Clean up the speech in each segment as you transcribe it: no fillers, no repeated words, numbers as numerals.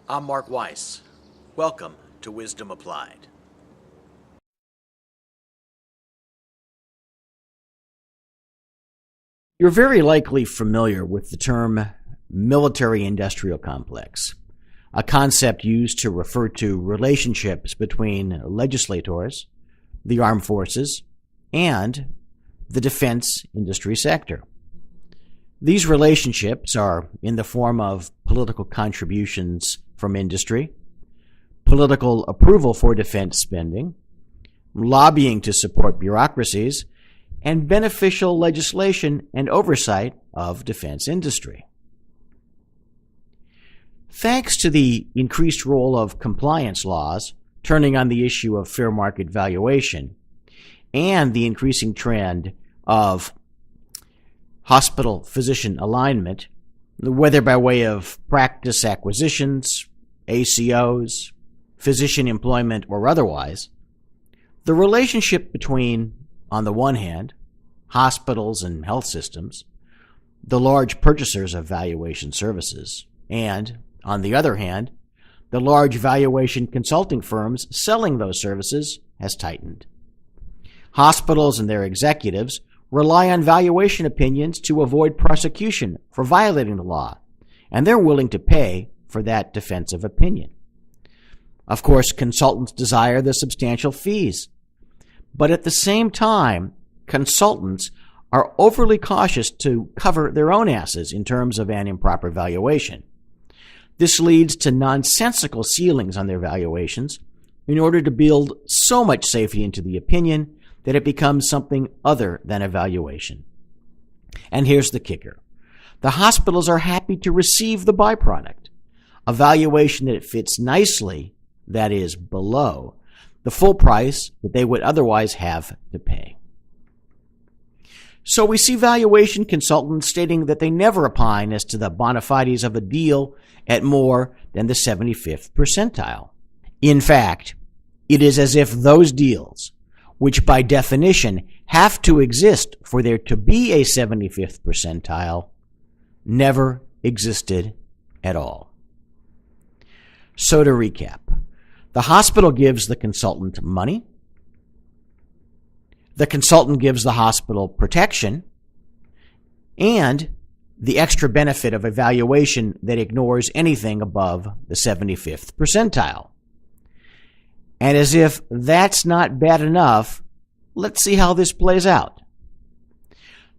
I'm Mark Weiss. Welcome to Wisdom Applied. You're very likely familiar with the term military-industrial complex, a concept used to refer to relationships between legislators, the armed forces, and the defense industry sector. These relationships are in the form of political contributions from industry, political approval for defense spending, lobbying to support bureaucracies, and beneficial legislation and oversight of defense industry. Thanks to the increased role of compliance laws turning on the issue of fair market valuation and the increasing trend of hospital physician alignment, whether by way of practice acquisitions, ACOs, physician employment, or otherwise, the relationship between, on the one hand, hospitals and health systems, the large purchasers of valuation services, and, on the other hand, the large valuation consulting firms selling those services has tightened. Hospitals and their executives rely on valuation opinions to avoid prosecution for violating the law, and they're willing to pay for that defensive opinion. Of course, consultants desire the substantial fees, but at the same time, consultants are overly cautious to cover their own asses in terms of an improper valuation. This leads to nonsensical ceilings on their valuations in order to build so much safety into the opinion that it becomes something other than a valuation. And here's the kicker. The hospitals are happy to receive the byproduct, a valuation that fits nicely, that is, below, the full price that they would otherwise have to pay. So we see valuation consultants stating that they never opine as to the bona fides of a deal at more than the 75th percentile. In fact, it is as if those deals, which by definition have to exist for there to be a 75th percentile, never existed at all. So to recap, the hospital gives the consultant money, the consultant gives the hospital protection, and the extra benefit of a valuation that ignores anything above the 75th percentile. And as if that's not bad enough, let's see how this plays out.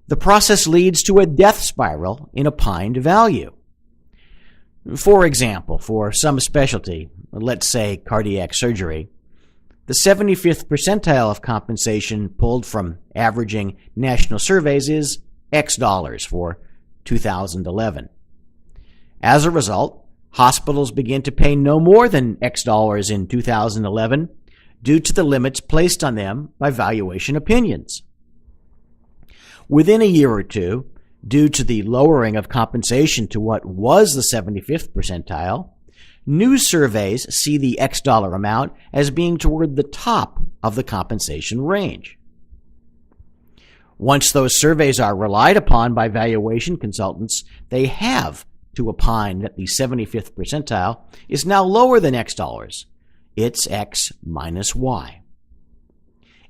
The process leads to a death spiral in opined value. For example, for some specialty, let's say cardiac surgery, the 75th percentile of compensation pulled from averaging national surveys is X dollars for 2011. As a result, hospitals begin to pay no more than X dollars in 2011 due to the limits placed on them by valuation opinions. Within a year or two, due to the lowering of compensation to what was the 75th percentile, new surveys see the X dollar amount as being toward the top of the compensation range. Once those surveys are relied upon by valuation consultants, they have to opine that the 75th percentile is now lower than X dollars. It's X minus Y.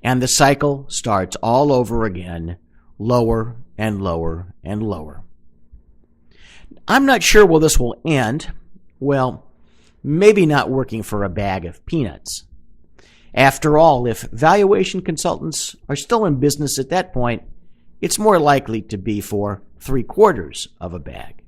And the cycle starts all over again, lower and lower and lower. I'm not sure where this will end. Well, maybe not working for a bag of peanuts. After all, if valuation consultants are still in business at that point, it's more likely to be for 3/4 of a bag.